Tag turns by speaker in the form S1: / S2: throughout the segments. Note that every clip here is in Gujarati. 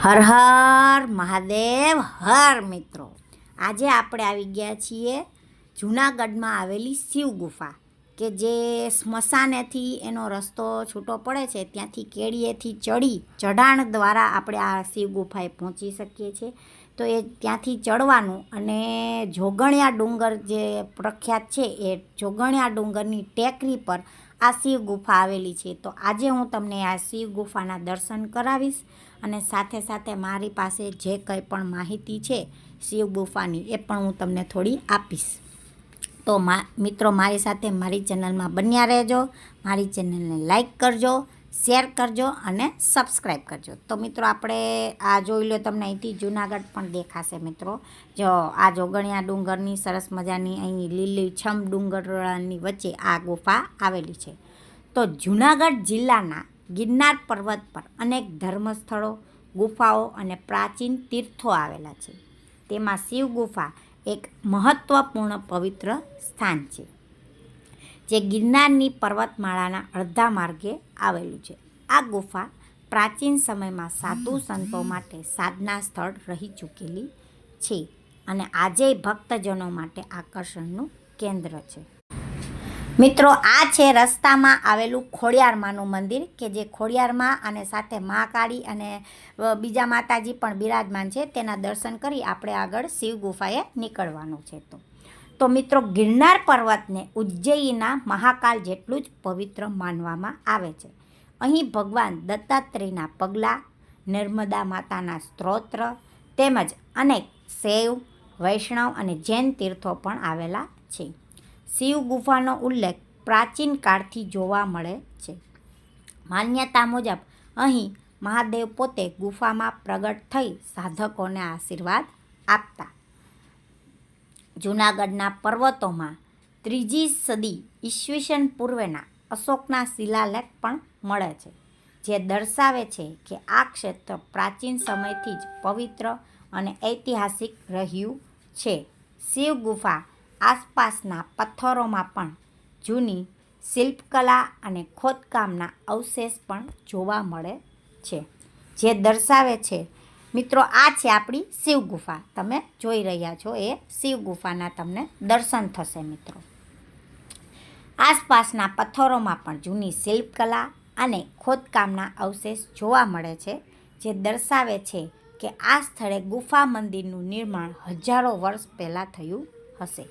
S1: હર હર મહાદેવ હર મિત્રો, આજે આપણે આવી ગયા છીએ જૂનાગઢમાં આવેલી શિવ ગુફા કે જે સ્મશાનેથી એનો રસ્તો છૂટો પડે છે, ત્યાંથી કેળીએથી ચઢાણ દ્વારા આપણે આ શિવ ગુફાએ પહોંચી શકીએ છીએ. તો એ ત્યાંથી ચડવાનું અને જોગણિયા ડુંગર જે પ્રખ્યાત છે એ જોગણિયા ડુંગરની ટેકરી પર આ શિવ ગુફા આવેલી છે. તો આજે હું તમને આ શિવ ગુફાના દર્શન કરાવીશ અને સાથે સાથે મારી પાસે જે કંઈ પણ માહિતી છે શિવ ગુફાની એ પણ હું તમને થોડી આપીશ. તો મિત્રો, મારી સાથે મારી ચેનલમાં બન્યા રહેજો. મારી ચેનલને લાઈક કરજો, શેર કરજો અને સબસ્ક્રાઈબ કરજો. તો મિત્રો, આપણે આ જોઈ લો, તમને અહીંથી જૂનાગઢ પણ દેખાશે. મિત્રો, જો આ જોગણિયા ડુંગરની સરસ મજાની અહીં લીલીછમ ડુંગરની વચ્ચે આ ગુફા આવેલી છે. તો જૂનાગઢ જિલ્લાના ગિરનાર પર્વત પર અનેક ધર્મસ્થળો, ગુફાઓ અને પ્રાચીન તીર્થો આવેલા છે. તેમાં શિવ ગુફા એક મહત્ત્વપૂર્ણ પવિત્ર સ્થાન છે, જે ગિરનારની પર્વતમાળાના અડધા માર્ગે આવેલું છે. આ ગુફા પ્રાચીન સમયમાં સાધુ સંતો માટે સાધના સ્થળ રહી ચૂકેલી છે અને આજે ભક્તજનો માટે આકર્ષણનું કેન્દ્ર છે. મિત્રો, આ છે રસ્તામાં આવેલું ખોડિયારમાંનું મંદિર કે જે ખોડિયારમાં અને સાથે મહાકાળી અને બીજા માતાજી પણ બિરાજમાન છે. તેના દર્શન કરી આપણે આગળ શિવ ગુફાએ નીકળવાનું છે. તો મિત્રો, ગિરનાર પર્વતને ઉજ્જૈનના મહાકાલ જેટલું જ પવિત્ર માનવામાં આવે છે. અહીં ભગવાન દત્તાત્રેયના પગલાં, નર્મદા માતાના સ્ત્રોત્ર તેમજ અનેક શૈવ, વૈષ્ણવ અને જૈન તીર્થો પણ આવેલા છે. શિવ ગુફાનો ઉલ્લેખ પ્રાચીન કાળથી જોવા મળે છે. માન્યતા મુજબ અહીં મહાદેવ પોતે ગુફામાં પ્રગટ થઈ સાધકોને આશીર્વાદ આપતા. જૂનાગઢના પર્વતોમાં 3જી સદી ઈસવીસન પૂર્વેના અશોકના શિલાલેખ પણ મળે છે, જે દર્શાવે છે કે આ ક્ષેત્ર પ્રાચીન સમયથી જ પવિત્ર અને ઐતિહાસિક રહ્યું છે. શિવ ગુફા આસપાસના પથ્થરોમાં પણ જૂની શિલ્પકલા અને ખોદકામના અવશેષ પણ જોવા મળે છે, જે દર્શાવે છે. મિત્રો, આ છે આપણી શિવ ગુફા. તમે જોઈ રહ્યા છો એ શિવ ગુફાના તમને દર્શન થશે. મિત્રો, આસપાસના પથ્થરોમાં પણ જૂની શિલ્પકલા અને ખોદકામના અવશેષ જોવા મળે છે, જે દર્શાવે છે કે આ સ્થળે ગુફા મંદિરનું નિર્માણ હજારો વર્ષ પહેલાં થયું હશે.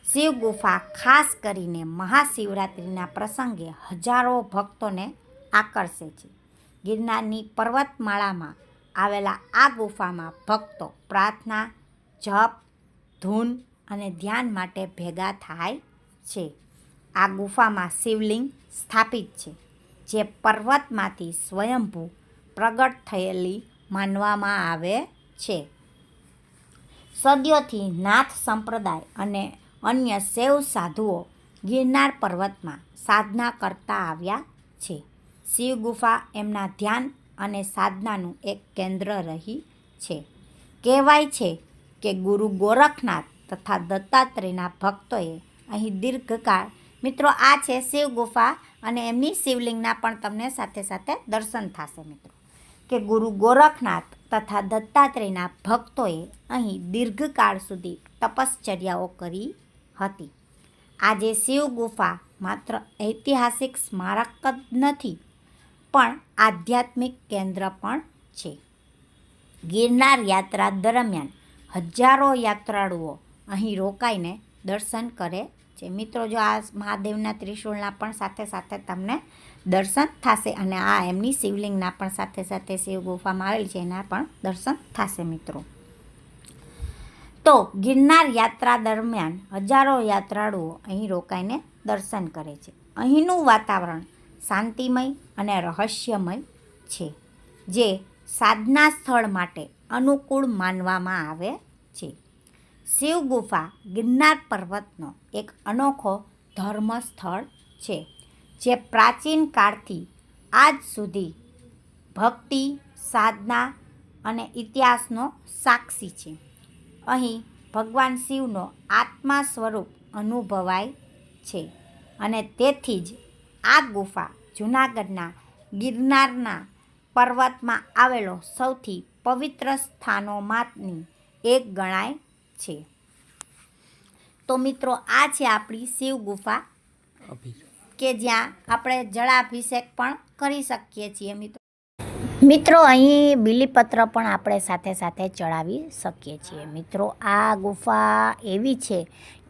S1: શિવ ગુફા ખાસ કરીને મહાશિવરાત્રિના પ્રસંગે હજારો ભક્તોને આકર્ષે છે. ગિરનારની પર્વતમાળામાં આવેલા આ ગુફામાં ભક્તો પ્રાર્થના, જપ, ધૂન અને ધ્યાન માટે ભેગા થાય છે. આ ગુફામાં શિવલિંગ સ્થાપિત છે, જે પર્વતમાંથી સ્વયંભૂ પ્રગટ થયેલી માનવામાં આવે છે. સદીઓથી નાથ સંપ્રદાય અને અન્ય શૈવ સાધુઓ ગિરનાર પર્વતમાં સાધના કરતા આવ્યા છે. શિવ ગુફા એમના ધ્યાન અને સાધનાનું એક કેન્દ્ર રહી છે. કહેવાય છે કે ગુરુ ગોરખનાથ તથા દત્તાત્રેયના ભક્તોએ અહીં દીર્ઘકાળ. મિત્રો, આ છે શિવ ગુફા અને એમની શિવલિંગના પણ તમને સાથે સાથે દર્શન થશે. મિત્રો, કે ગુરુ ગોરખનાથ તથા દત્તાત્રેયના ભક્તોએ અહીં દીર્ઘકાળ સુધી તપશ્ચર્યાઓ કરી હતી. આજે શિવ ગુફા માત્ર ઐતિહાસિક સ્મારક જ નથી, પણ આધ્યાત્મિક કેન્દ્ર પણ છે. ગિરનાર યાત્રા દરમિયાન હજારો યાત્રાળુઓ અહીં રોકાઈને દર્શન કરે છે. મિત્રો, જો આ મહાદેવના ત્રિશૂળના પણ સાથે સાથે તમને દર્શન થશે અને આ એમની શિવલિંગના પણ સાથે સાથે શિવ ગુફામાં આવેલ છે એના પણ દર્શન થશે. મિત્રો, તો ગિરનાર યાત્રા દરમિયાન હજારો યાત્રાળુઓ અહીં રોકાઈને દર્શન કરે છે. અહીંનું વાતાવરણ શાંતિમય અને રહસ્યમય છે, જે સાધના સ્થળ માટે અનુકૂળ માનવામાં આવે છે. શિવ ગુફા ગિરનાર પર્વતનો એક અનોખો ધર્મ સ્થળ છે, જે પ્રાચીન કાળથી આજ સુધી ભક્તિ, સાધના અને ઇતિહાસનો સાક્ષી છે. અહીં ભગવાન શિવનો આત્મા સ્વરૂપ અનુભવાય છે અને તેથી જ આ ગુફા જૂનાગઢના ગિરનારના પર્વતમાં આવેલો સૌથી પવિત્ર સ્થાનોમાંની એક ગણાય છે. તો મિત્રો આ છે આપણી શિવ ગુફા કે જ્યાં આપણે જળાભિષેક પણ કરી શકીએ છીએ. મિત્રો અહીં બીલીપત્ર પણ આપણે સાથે સાથે ચડાવી શકીએ છીએ. મિત્રો આ ગુફા એવી છે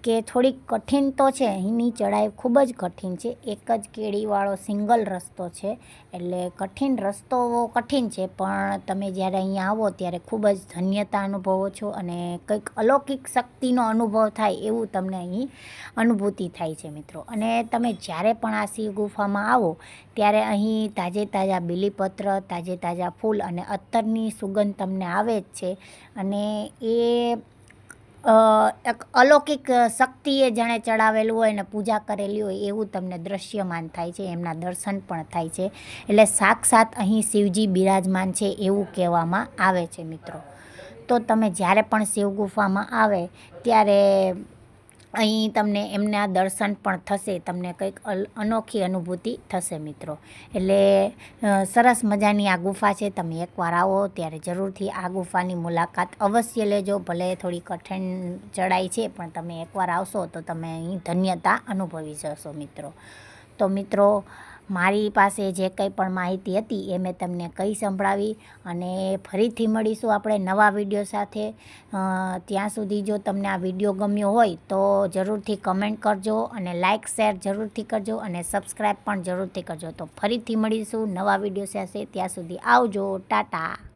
S1: કે થોડીક કઠિન તો છે, અહીંની ચઢાઈ ખૂબ જ કઠિન છે. એક જ કેડીવાળો સિંગલ રસ્તો છે, એટલે કઠિન છે, પણ તમે જ્યારે અહીંયા આવો ત્યારે ખૂબ જ ધન્યતા અનુભવો છો અને કંઈક અલૌકિક શક્તિનો અનુભવ થાય એવું તમને અહીં અનુભૂતિ થાય છે મિત્રો. અને તમે જ્યારે પણ આ શિવ ગુફામાં આવો ત્યારે અહીં તાજા બીલીપત્ર, તાજા ફૂલ અને અત્તરની સુગંધ તમને આવે જ છે. અને એ એક અલૌકિક શક્તિએ જાણે ચડાવેલું હોય ને પૂજા કરેલી હોય એવું તમને દ્રશ્યમાન થાય છે, એમના દર્શન પણ થાય છે. એટલે સાક્ષાત અહીં શિવજી બિરાજમાન છે એવું કહેવામાં આવે છે મિત્રો. તો તમે જ્યારે પણ શિવ ગુફામાં આવે ત્યારે અહીં તમને એમના દર્શન પણ થશે, તમને કંઈક અનોખી અનુભૂતિ થશે મિત્રો. એટલે સરસ મજાની આ ગુફા છે. તમે એકવાર આવો ત્યારે જરૂરથી આ ગુફાની મુલાકાત અવશ્ય લેજો. ભલે થોડી કઠિન ચઢાઈ છે, પણ તમે એકવાર આવશો તો તમે અહીં ધન્યતા અનુભવી જશો મિત્રો. તો મિત્રો મારી પાસે જે કંઈ પણ માહિતી હતી એ મેં તમને કહી સંભળાવી, અને ફરીથી મળીશું આપણે નવા વિડીયો સાથે. ત્યાં સુધી જો તમને આ વિડીયો ગમ્યો હોય તો જરૂરથી કમેન્ટ કરજો અને લાઇક શેર જરૂરથી કરજો અને સબસ્ક્રાઈબ પણ જરૂરથી કરજો. તો ફરીથી મળીશું નવા વિડીયો સાથે. ત્યાં સુધી આવજો, ટાટા.